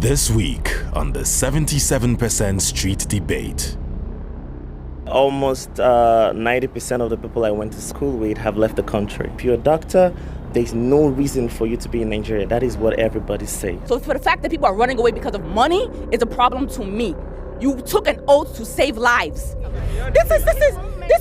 This week on the 77% Street Debate. Almost 90% of the people I went to school with have left the country. If you're a doctor, there's no reason for you to be in Nigeria. That is what everybody says. So for the fact that people are running away because of money is a problem to me. You took an oath to save lives. This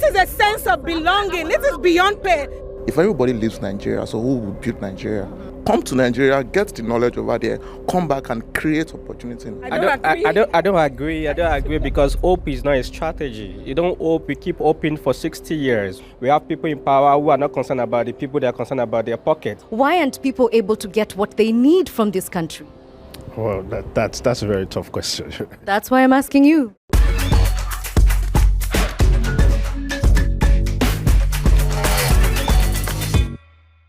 is a sense of belonging. This is beyond pay. If everybody leaves Nigeria, so who will build Nigeria? Come to Nigeria, get the knowledge over there, come back and create opportunity. I don't agree because hope is not a strategy. You don't hope, you keep hoping for 60 years. We have people in power who are not concerned about the people, they are concerned about their pocket. Why aren't people able to get what they need from this country? Well, that's a very tough question. That's why I'm asking you.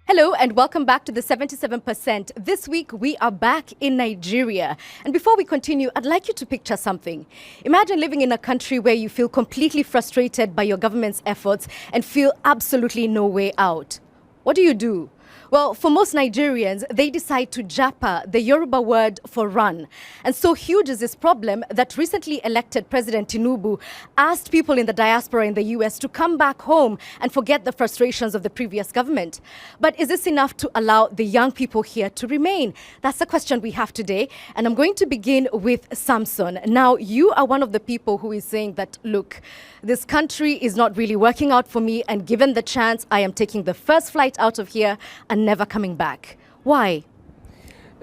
Hello and welcome back to the 77%. This week we are back in Nigeria. And before we continue, I'd like you to picture something. Imagine living in a country where you feel completely frustrated by your government's efforts and feel absolutely no way out. What do? Well, for most Nigerians, they decide to Japa, the Yoruba word for run. And so huge is this problem that recently elected President Tinubu asked people in the diaspora in the US to come back home and forget the frustrations of the previous government. But is this enough to allow the young people here to remain? That's the question we have today. And I'm going to begin with Samson. Now, you are one of the people who is saying that, look, this country is not really working out for me. And given the chance, I am taking the first flight out of here and never coming back. Why?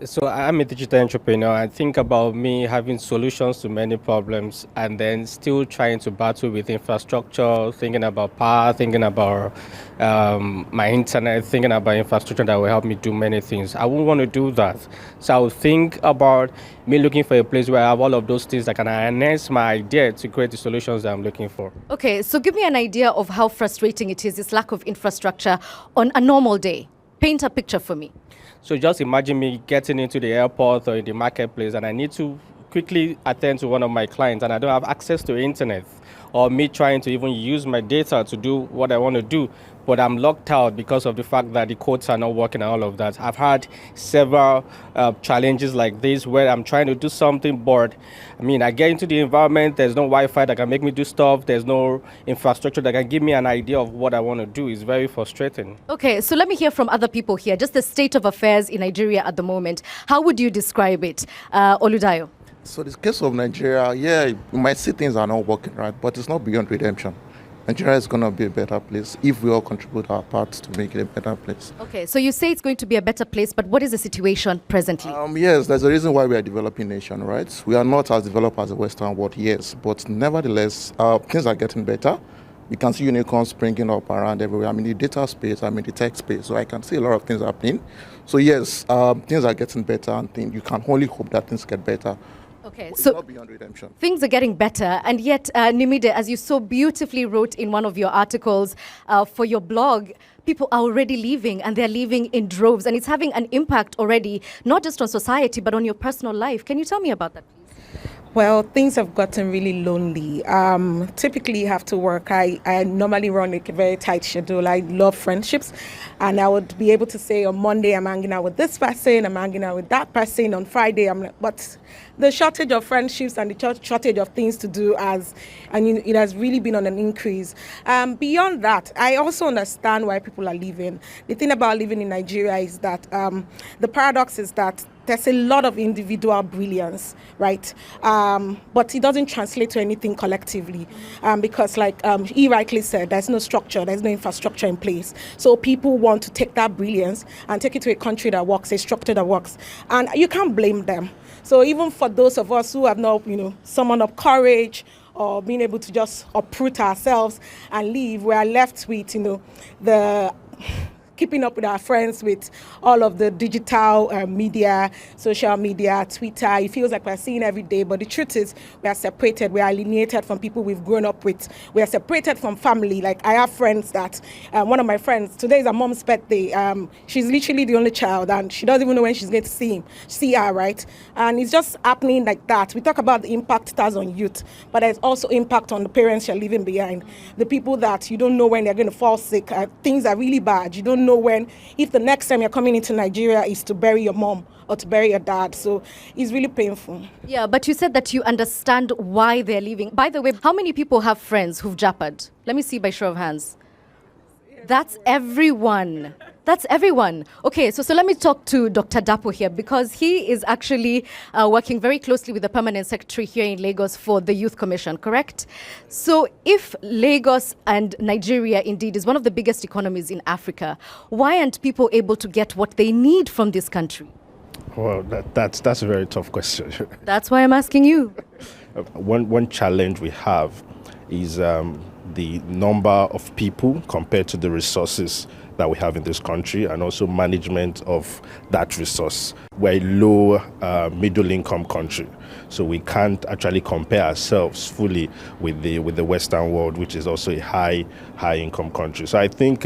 So I'm a digital entrepreneur. I think about me having solutions to many problems and then still trying to battle with infrastructure, thinking about power, thinking about my internet, thinking about infrastructure that will help me do many things. I wouldn't want to do that. So I would think about me looking for a place where I have all of those things that can enhance my idea to create the solutions that I'm looking for. Okay, so give me an idea of how frustrating it is, this lack of infrastructure on a normal day. Paint a picture for me. So just imagine me getting into the airport or in the marketplace and I need to quickly attend to one of my clients and I don't have access to internet, or me trying to even use my data to do what I want to do, but I'm locked out because of the fact that the codes are not working and all of that. I've had several challenges like this where I'm trying to do something, but I get into the environment, there's no Wi-Fi that can make me do stuff, there's no infrastructure that can give me an idea of what I want to do. It's very frustrating. Okay, so let me hear from other people here, just the state of affairs in Nigeria at the moment. How would you describe it? Oludayo? So this case of Nigeria, you might see things are not working right, but it's not beyond redemption. Nigeria is going to be a better place if we all contribute our parts to make it a better place. Okay, so you say it's going to be a better place, but what is the situation presently? Yes, there's a reason why we are a developing nation, right? We are not as developed as the Western world, yes, but nevertheless, things are getting better. You can see unicorns springing up around everywhere. I'm in the data space, I'm in the tech space, so I can see a lot of things happening. So yes, things are getting better, and you can only hope that things get better. Okay, so not beyond redemption. Things are getting better, and yet, Nimide, as you so beautifully wrote in one of your articles for your blog, people are already leaving, and they're leaving in droves, and it's having an impact already, not just on society, but on your personal life. Can you tell me about that, please? Well, things have gotten really lonely. Typically, you have to work. I normally run a very tight schedule. I love friendships. And I would be able to say on Monday, I'm hanging out with this person, I'm hanging out with that person. On Friday, but the shortage of friendships and the shortage of things to do it has really been on an increase. Beyond that, I also understand why people are leaving. The thing about living in Nigeria is that the paradox is that there's a lot of individual brilliance, right? But it doesn't translate to anything collectively because like he rightly said, there's no structure, there's no infrastructure in place. So people want to take that brilliance and take it to a country that works, a structure that works. And you can't blame them. So even for those of us who have not, summoned up courage or being able to just uproot ourselves and leave, we are left with, the keeping up with our friends with all of the digital media, social media, Twitter. It feels like we're seeing every day, but the truth is we are separated. We are alienated from people we've grown up with. We are separated from family. Like I have friends that, one of my friends, today is her mom's birthday. She's literally the only child and she doesn't even know when she's going to see her, right? And it's just happening like that. We talk about the impact it has on youth, but there's also impact on the parents you're leaving behind. The people that you don't know when they're going to fall sick. Things are really bad. You don't know know if the next time you're coming into Nigeria is to bury your mom or to bury your dad. So it's really painful. Yeah, but you said that you understand why they're leaving. By the way, how many people have friends who've japaed? Let me see by show of hands. That's everyone. That's everyone. Okay, so let me talk to Dr. Dapo here, because he is actually working very closely with the permanent secretary here in Lagos for the Youth Commission, correct? So if Lagos and Nigeria indeed is one of the biggest economies in Africa, why aren't people able to get what they need from this country? Well, that's a very tough question. That's why I'm asking you. One challenge we have is the number of people compared to the resources that we have in this country, and also management of that resource. We're a low middle income country, so we can't actually compare ourselves fully with the Western world, which is also a high income country. So I think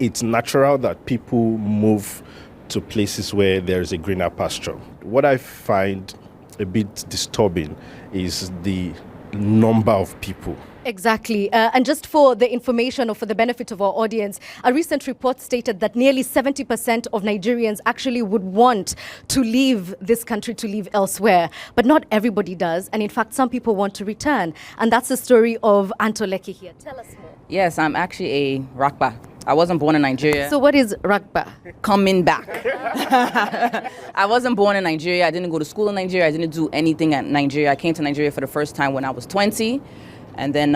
it's natural that people move to places where there's a greener pasture. What I find a bit disturbing is the number of people. Exactly. And just for the information or for the benefit of our audience, a recent report stated that nearly 70% of Nigerians actually would want to leave this country to live elsewhere. But not everybody does. And in fact, some people want to return. And that's the story of Antoleki here. Tell us more. Yes, I'm actually a Rakba. I wasn't born in Nigeria. So what is Rakba? Coming back. I wasn't born in Nigeria. I didn't go to school in Nigeria. I didn't do anything at Nigeria. I came to Nigeria for the first time when I was 20. And then,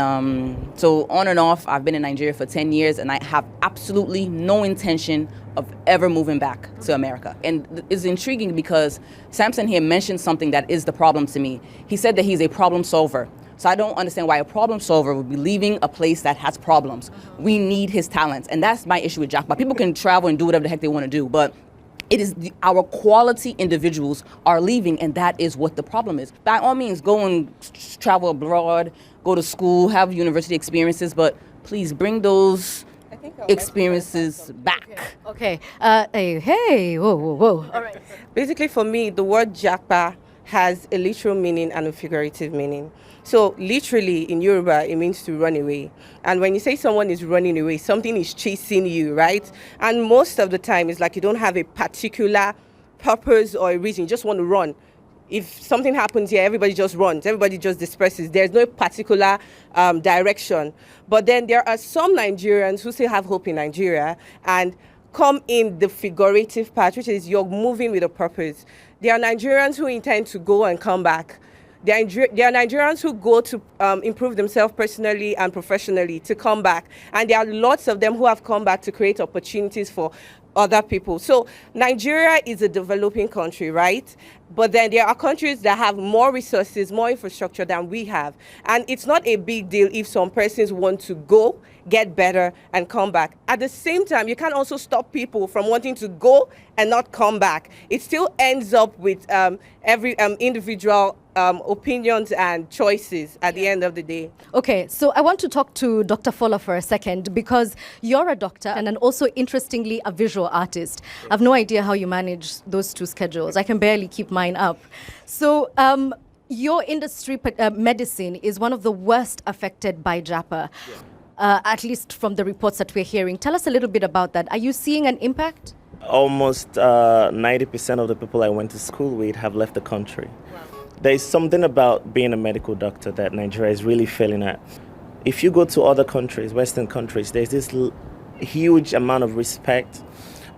so on and off, I've been in Nigeria for 10 years, and I have absolutely no intention of ever moving back to America. And it's intriguing because Samson here mentioned something that is the problem to me. He said that he's a problem solver. So I don't understand why a problem solver would be leaving a place that has problems. We need his talents. And that's my issue with Japa. People can travel and do whatever the heck they want to do, but it is our quality individuals are leaving, and that is what the problem is. By all means, go and travel abroad, go to school, have university experiences, but please bring those experiences back. Okay. Hey, whoa. All right. Basically, for me, the word Japa has a literal meaning and a figurative meaning. So literally in Yoruba, it means to run away. And when you say someone is running away, something is chasing you, right? And most of the time, it's like you don't have a particular purpose or a reason. You just want to run. If something happens here, everybody just runs. Everybody just disperses. There's no particular direction. But then there are some Nigerians who still have hope in Nigeria and come in the figurative part, which is you're moving with a purpose. There are Nigerians who intend to go and come back. There are Nigerians who go to improve themselves personally and professionally to come back. And there are lots of them who have come back to create opportunities for other people. So Nigeria is a developing country, right? But then there are countries that have more resources, more infrastructure than we have. And it's not a big deal if some persons want to go, get better, and come back. At the same time, you can't also stop people from wanting to go and not come back. It still ends up with every individual opinions and choices at the end of the day. Okay, so I want to talk to Dr. Fola for a second, because you're a doctor and then also, interestingly, a visual artist. I have no idea how you manage those two schedules. I can barely keep mine up. So your industry, medicine, is one of the worst affected by Japa, at least from the reports that we're hearing. Tell us a little bit about that. Are you seeing an impact? Almost 90% of the people I went to school with have left the country. Wow. There's something about being a medical doctor that Nigeria is really failing at. If you go to other countries, Western countries, there's this huge amount of respect,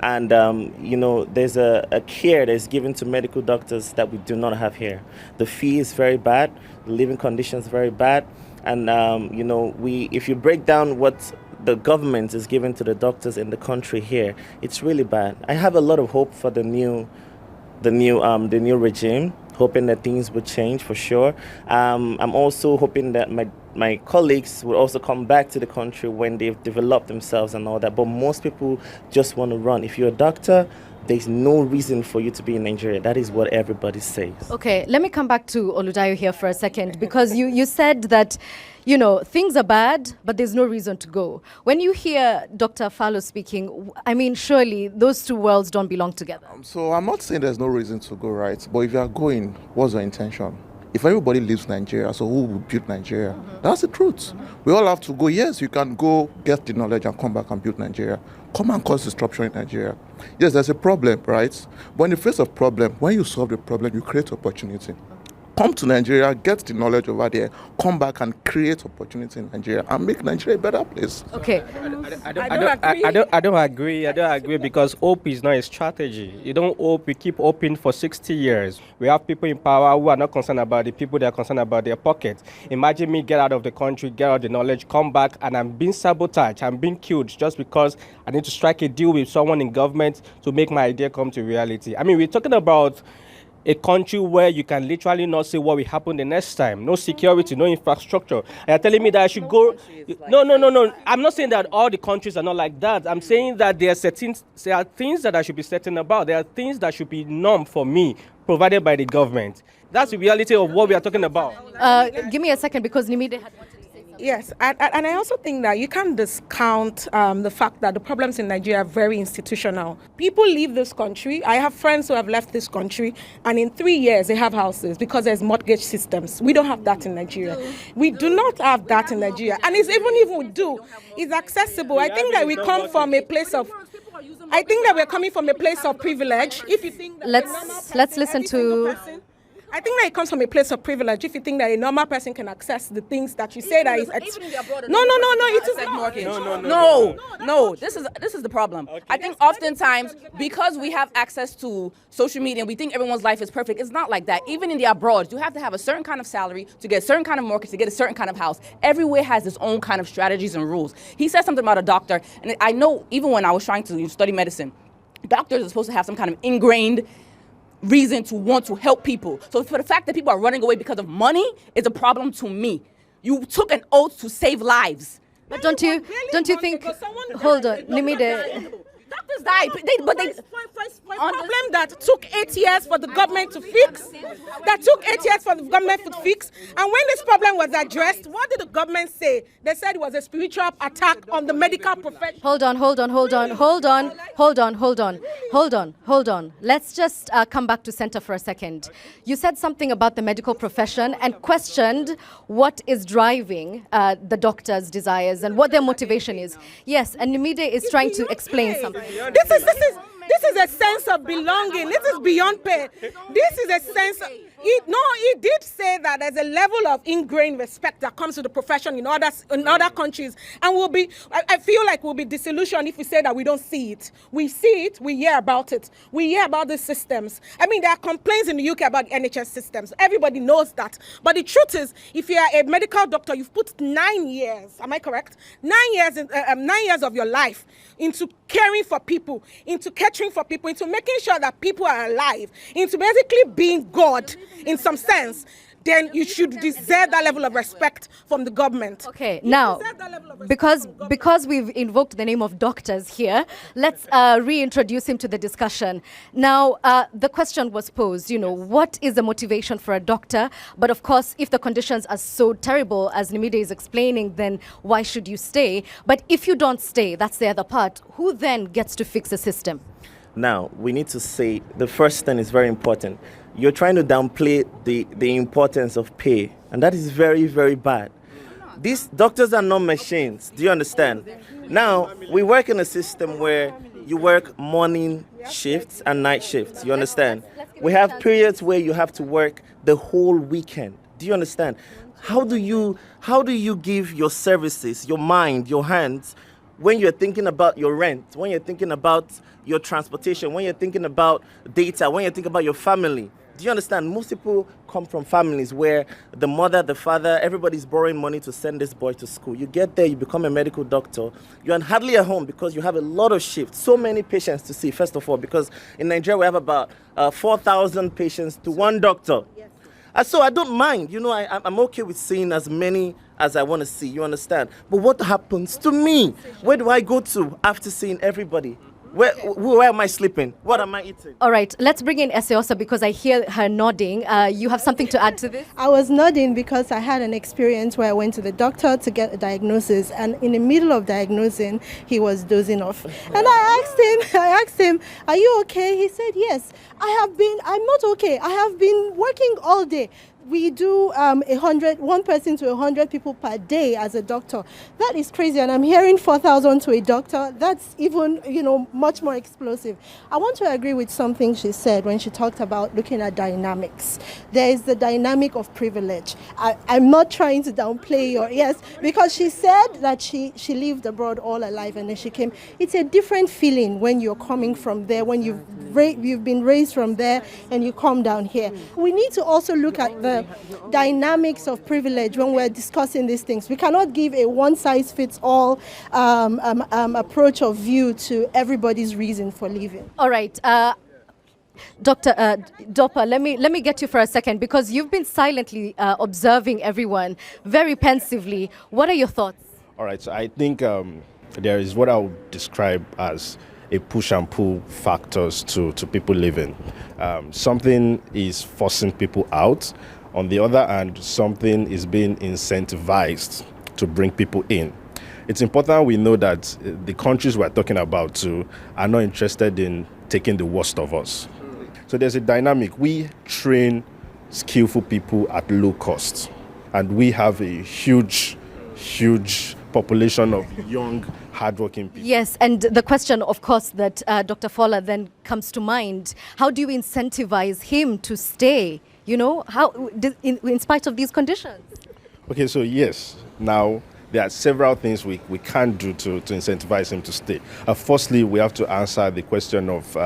and there's a care that's given to medical doctors that we do not have here. The fee is very bad, the living conditions very bad, and if you break down what the government is giving to the doctors in the country here, it's really bad. I have a lot of hope for the new regime, hoping that things will change for sure. I'm also hoping that my colleagues will also come back to the country when they've developed themselves and all that. But most people just want to run. If you're a doctor, there's no reason for you to be in Nigeria. That is what everybody says. Okay, let me come back to Oludayo here for a second, because you said that, things are bad, but there's no reason to go. When you hear Dr. Fallo speaking, I mean, surely those two worlds don't belong together. So I'm not saying there's no reason to go, right? But if you are going, what's your intention? If everybody leaves Nigeria, so who will build Nigeria? That's the truth. We all have to go. Yes, you can go get the knowledge and come back and build Nigeria. come and cause disruption in Nigeria. Yes, there's a problem, right? But in the face of problem, when you solve the problem, you create opportunity. Come to Nigeria, get the knowledge over there, come back and create opportunity in Nigeria and make Nigeria a better place. Okay. I don't agree because hope is not a strategy. You don't hope, you keep hoping for 60 years. We have people in power who are not concerned about the people, they are concerned about their pockets. Imagine me get out of the country, get out the knowledge, come back, and I'm being sabotaged, I'm being killed just because I need to strike a deal with someone in government to make my idea come to reality. I mean, we're talking about a country where you can literally not say what will happen the next time. No security, no infrastructure. And you're telling me that I should go... No. I'm not saying that all the countries are not like that. I'm saying that there are things that I should be certain about. There are things that should be norm for me, provided by the government. That's the reality of what we are talking about. Give me a second, because Nimide had wanted to say something. Yes, and I also think that you can't discount the fact that the problems in Nigeria are very institutional. People leave this country. I have friends who have left this country, and in 3 years they have houses because there's mortgage systems. We don't have that in Nigeria. We do not have that in Nigeria. And it's even if we do, it's accessible. I think that we come from a place of... I think that we're coming from a place of privilege. If you think that let's listen to... I think that it comes from a place of privilege. If you think that a normal person can access the things that you say that is... No, it is not. No, this is the problem. Okay. I think oftentimes, because we have access to social media and we think everyone's life is perfect, it's not like that. Even in the abroad, you have to have a certain kind of salary to get a certain kind of mortgage, to get a certain kind of house. Everywhere has its own kind of strategies and rules. He said something about a doctor, and I know even when I was trying to study medicine, doctors are supposed to have some kind of ingrained reason to want to help people. So for the fact that people are running away because of money is a problem to me. You took an oath to save lives. But don't you think... Hold on, Nimide. Doctors died, but they... problem that took 8 years for the government to fix. And when this problem was addressed, what did the government say? They said it was a spiritual attack on the medical profession. Hold on. Let's just come back to center for a second. You said something about the medical profession and questioned what is driving the doctors' desires and what their motivation is. Yes, and Nimide is trying to explain something. This is a sense of belonging. This is beyond pay. This is a sense of... He did say that there's a level of ingrained respect that comes to the profession in other countries. And I feel like we'll be disillusioned if we say that we don't see it. We see it, we hear about it. We hear about the systems. I mean, there are complaints in the UK about the NHS systems. Everybody knows that. But the truth is, if you are a medical doctor, you've put 9 years, am I correct? 9 years of your life into caring for people, into catering for people, into making sure that people are alive, into basically being God in some sense, then you should deserve that level of respect from the government. Okay, now, because we've invoked the name of doctors here, let's reintroduce him to the discussion. Now, the question was posed, what is the motivation for a doctor? But of course, if the conditions are so terrible, as Nimide is explaining, then why should you stay? But if you don't stay, that's the other part, who then gets to fix the system? Now, we need to say the first thing is very important. You're trying to downplay the importance of pay, and that is very, very bad. These doctors are not machines. Do you understand? Now, we work in a system where you work morning shifts and night shifts. You understand? We have periods where you have to work the whole weekend. Do you understand? How do you give your services, your mind, your hands, when you're thinking about your rent, when you're thinking about your transportation, when you're thinking about data, when you're thinking about your family? Do you understand? Most people come from families where the mother, the father, everybody's borrowing money to send this boy to school. You get there, you become a medical doctor. You're hardly at home because you have a lot of shifts. So many patients to see, first of all, because in Nigeria we have about 4,000 patients to one doctor. So I don't mind. I'm okay with seeing as many as I want to see. You understand? But what happens to me? Where do I go to after seeing everybody? Where am I sleeping? What am I eating? All right, let's bring in Eseosa because I hear her nodding. You have something to add to this? I was nodding because I had an experience where I went to the doctor to get a diagnosis, and in the middle of diagnosing, he was dozing off. And I asked him, "Are you okay?" He said, "Yes, I'm not okay. I have been working all day. we do 1 person to 100 people per day as a doctor. That is crazy, and I'm hearing 4,000 to a doctor. That's even, much more explosive. I want to agree with something she said when she talked about looking at dynamics. There is the dynamic of privilege. I'm not trying to downplay because she said that she lived abroad all her life and then she came. It's a different feeling when you're coming from there, when you've been raised from there and you come down here. We need to also look at the dynamics of privilege when we're discussing these things. We cannot give a one-size-fits-all approach of view to everybody's reason for living. All right. Dr. Japa, let me get you for a second, because you've been silently observing everyone very pensively. What are your thoughts? All right, so I think there is what I would describe as a push and pull factors to people living. Something is forcing people out. On the other hand, something is being incentivized to bring people in. It's important we know that the countries we're talking about too are not interested in taking the worst of us. So there's a dynamic. We train skillful people at low cost, and we have a huge population of young, hardworking people. Yes, and the question, of course, that Dr. Fola then comes to mind, how do you incentivize him to stay, how in spite of these conditions? Okay, so yes, now there are several things we can do to incentivize him to stay. Firstly, we have to answer the question of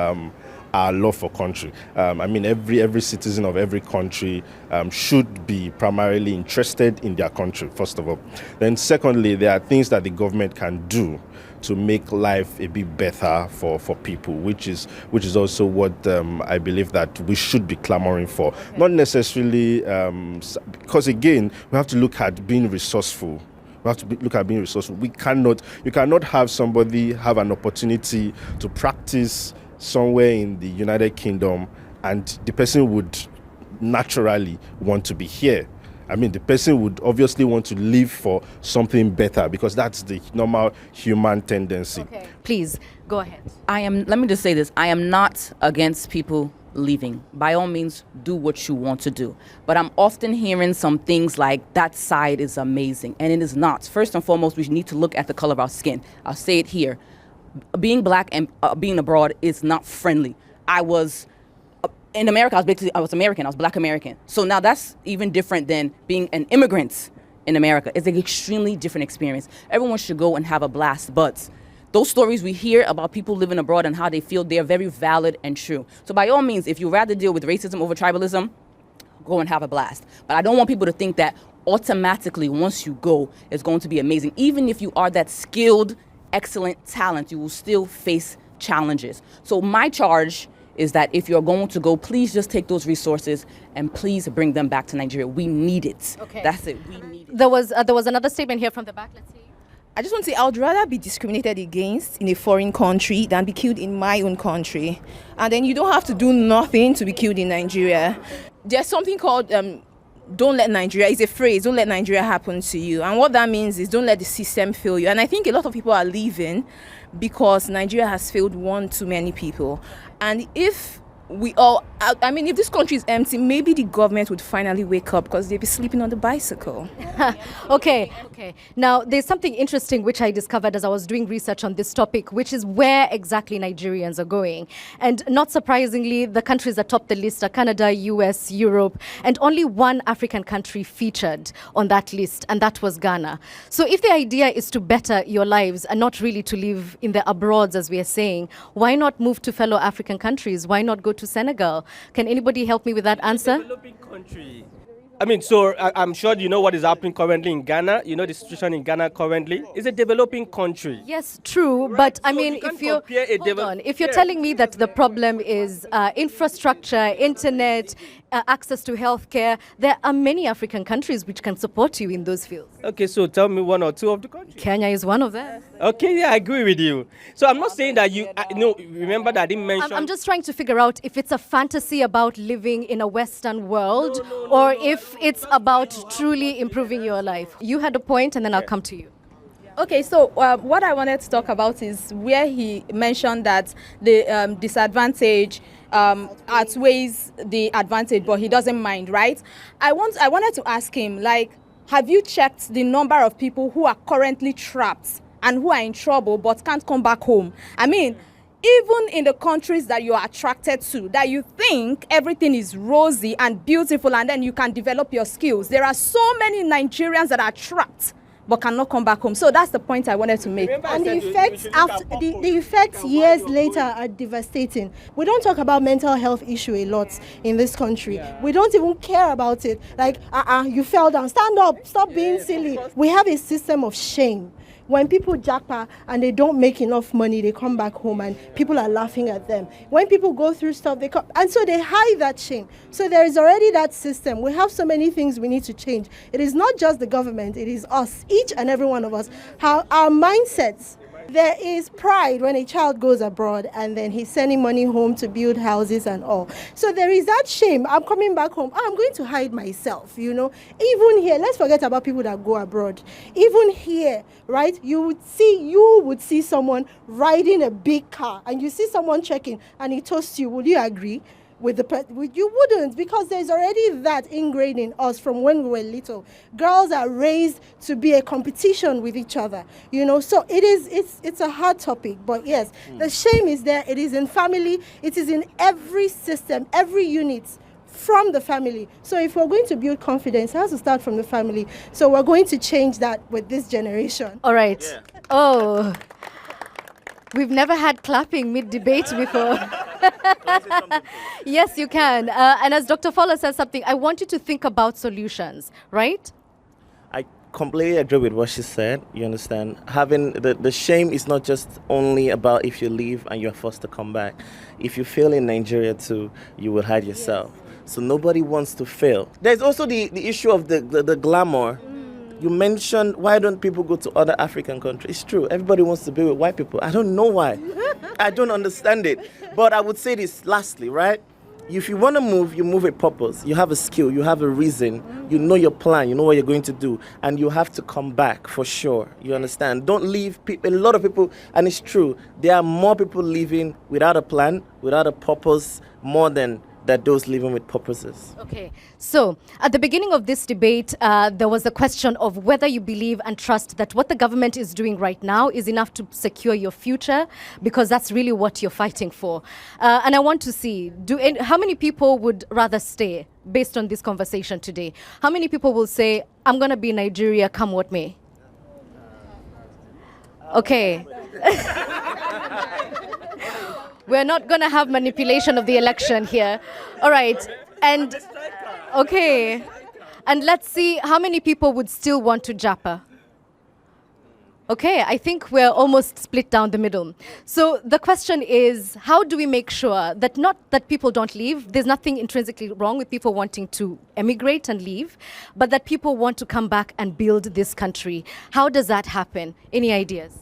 our love for country. Every citizen of every country should be primarily interested in their country, first of all. Then secondly, there are things that the government can do to make life a bit better for people, which is also what I believe that we should be clamoring for. Okay. Not necessarily, because again, we have to look at being resourceful. You cannot have somebody have an opportunity to practice somewhere in the United Kingdom and the person would naturally want to be here. The person would obviously want to live for something better because that's the normal human tendency. Okay. Please, go ahead. Let me just say this. I am not against people leaving. By all means, do what you want to do. But I'm often hearing some things like, that side is amazing. And it is not. First and foremost, we need to look at the color of our skin. I'll say it here. Being black and being abroad is not friendly. In America, I was American. I was black American. So now that's even different than being an immigrant in America. It's an extremely different experience. Everyone should go and have a blast, but those stories we hear about people living abroad and how they feel, they are very valid and true. So by all means, if you rather deal with racism over tribalism, go and have a blast. But I don't want people to think that automatically once you go, it's going to be amazing. Even if you are that skilled, excellent talent, you will still face challenges. So my charge is that if you're going to go, please just take those resources and please bring them back to Nigeria. We need it. Okay. That's it. We need it. There was another statement here from the back. Let's see. I just want to say I would rather be discriminated against in a foreign country than be killed in my own country. And then you don't have to do nothing to be killed in Nigeria. There's something called don't let Nigeria, it's a phrase, don't let Nigeria happen to you. And what that means is don't let the system fail you. And I think a lot of people are leaving because Nigeria has failed one too many people. And if if this country is empty, maybe the government would finally wake up because they'd be sleeping on the bicycle. Okay. Now, there's something interesting which I discovered as I was doing research on this topic, which is where exactly Nigerians are going. And not surprisingly, the countries that top the list are Canada, US, Europe, and only one African country featured on that list, and that was Ghana. So if the idea is to better your lives and not really to live in the abroads, as we are saying, why not move to fellow African countries? Why not go to Senegal? Can anybody help me with that answer? Developing country. I'm sure you know what is happening currently in Ghana. You know the situation in Ghana currently is a developing country. Yes, true. Right. But so if you're telling me that the problem is infrastructure, internet, access to healthcare, there are many African countries which can support you in those fields. Okay, so tell me one or two of the countries. Kenya is one of them. Okay, yeah, I agree with you. So I'm not saying that remember that I didn't mention. I'm just trying to figure out if it's a fantasy about living in a Western world or if it's about truly improving your life. You had a point and then I'll come to you. Okay, so what I wanted to talk about is where he mentioned that the disadvantage outweighs the advantage, but he doesn't mind, right? I wanted to ask him, like, have you checked the number of people who are currently trapped and who are in trouble but can't come back home? I mean, even in the countries that you are attracted to, that you think everything is rosy and beautiful and then you can develop your skills, there are so many Nigerians that are trapped but cannot come back home. So that's the point I wanted to make. And the effects the effects years later are devastating. We don't talk about mental health issue a lot in this country. We don't even care about it. Like, you fell down, stand up, stop being silly. We have a system of shame. When people japa and they don't make enough money, they come back home and people are laughing at them. When people go through stuff, they come, and so they hide that shame. So there is already that system. We have so many things we need to change. It is not just the government, it is us, each and every one of us. How our mindsets. There is pride when a child goes abroad and then he's sending money home to build houses and all. So there is that shame. I'm coming back home. I'm going to hide myself, you know. Even here, let's forget about people that go abroad. Even here, right, you would see someone riding a big car and you see someone checking and he toasts you. Would you agree? You wouldn't, because there's already that ingrained in us from when we were little. Girls are raised to be a competition with each other, you know. So it's a hard topic, but yes, the shame is there. It is in family. It is in every system, every unit from the family. So if we're going to build confidence, it has to start from the family. So we're going to change that with this generation. All right. Yeah. Oh. We've never had clapping mid-debate before. Yes, you can. And as Dr. Fowler says something, I want you to think about solutions, right? I completely agree with what she said. You understand? Having the shame is not just only about if you leave and you're forced to come back. If you fail in Nigeria too, you will hide yourself. Yes. So nobody wants to fail. There's also the issue of the glamour. You mentioned, why don't people go to other African countries? It's true. Everybody wants to be with white people. I don't know why. I don't understand it. But I would say this lastly, right? If you want to move, you move with purpose. You have a skill. You have a reason. You know your plan. You know what you're going to do. And you have to come back for sure. You understand? Don't leave people. A lot of people, and it's true, there are more people living without a plan, without a purpose, more than that those living with purposes. Okay, so at the beginning of this debate, there was a question of whether you believe and trust that what the government is doing right now is enough to secure your future, because that's really what you're fighting for. And I want to see, how many people would rather stay based on this conversation today? How many people will say, I'm going to be in Nigeria, come what may? Okay. We're not going to have manipulation of the election here. All right. And, okay. And let's see how many people would still want to Japa. Okay, I think we're almost split down the middle. So the question is, how do we make sure that not that people don't leave, there's nothing intrinsically wrong with people wanting to emigrate and leave, but that people want to come back and build this country. How does that happen? Any ideas?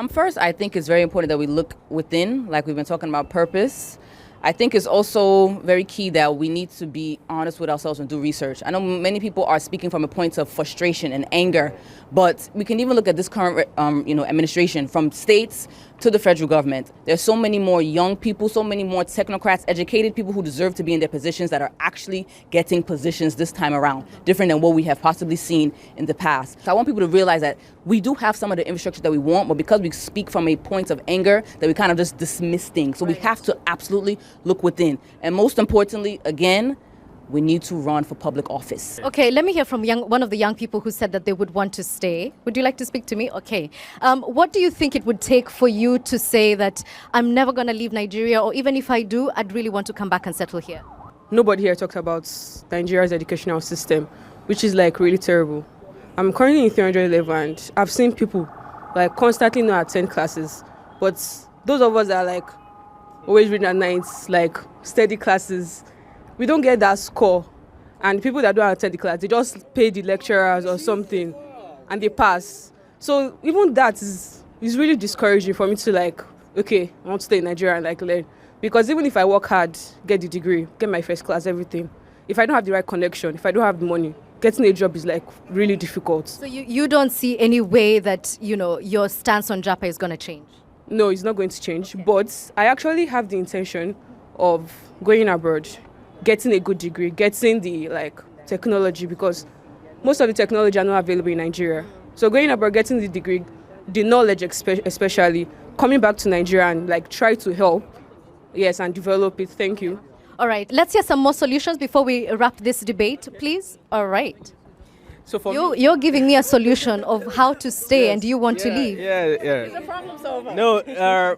First, I think it's very important that we look within, like we've been talking about purpose. I think it's also very key that we need to be honest with ourselves and do research. I know many people are speaking from a point of frustration and anger, but we can even look at this current administration, from states to the federal government. There's so many more young people, so many more technocrats, educated people who deserve to be in their positions that are actually getting positions this time around, different than what we have possibly seen in the past. So I want people to realize that we do have some of the infrastructure that we want, but because we speak from a point of anger, that we kind of just dismiss things. So we have to absolutely look within. And most importantly, again, we need to run for public office. Okay, let me hear from one of the young people who said that they would want to stay. Would you like to speak to me? Okay. What do you think it would take for you to say that I'm never going to leave Nigeria, or even if I do, I'd really want to come back and settle here? Nobody here talks about Nigeria's educational system, which is like really terrible. I'm currently in 300 level and I've seen people like constantly not attend classes. But those of us that are like always reading at nights, like steady classes, we don't get that score. And people that don't attend the class, they just pay the lecturers or something and they pass. So even that is really discouraging for me to like, okay, I want to stay in Nigeria and like learn. Because even if I work hard, get the degree, get my first class, everything, if I don't have the right connection, if I don't have the money, getting a job is like really difficult. So you don't see any way that, your stance on Japa is going to change? No, it's not going to change. Okay. But I actually have the intention of going abroad, getting a good degree, getting the technology, because most of the technology are not available in Nigeria. So going abroad, getting the degree, the knowledge especially, coming back to Nigeria and try to help, yes, and develop it. Thank you. All right, let's hear some more solutions before we wrap this debate, please. All right. So for you're giving me a solution of how to stay, and you want to leave. Yeah. It's a problem solver. No,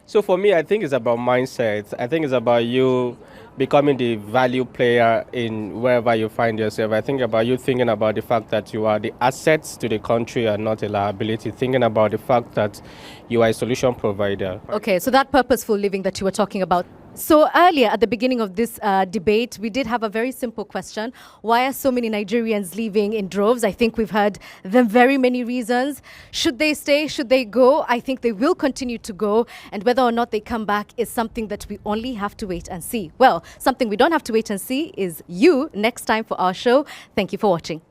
so for me, I think it's about mindset. I think it's about you becoming the value player in wherever you find yourself. I think about you thinking about the fact that you are the assets to the country and not a liability. Thinking about the fact that you are a solution provider. Okay, so that purposeful living that you were talking about. So earlier at the beginning of this debate, we did have a very simple question. Why are so many Nigerians leaving in droves? I think we've heard the very many reasons. Should they stay? Should they go? I think they will continue to go. And whether or not they come back is something that we only have to wait and see. Well, something we don't have to wait and see is you next time for our show. Thank you for watching.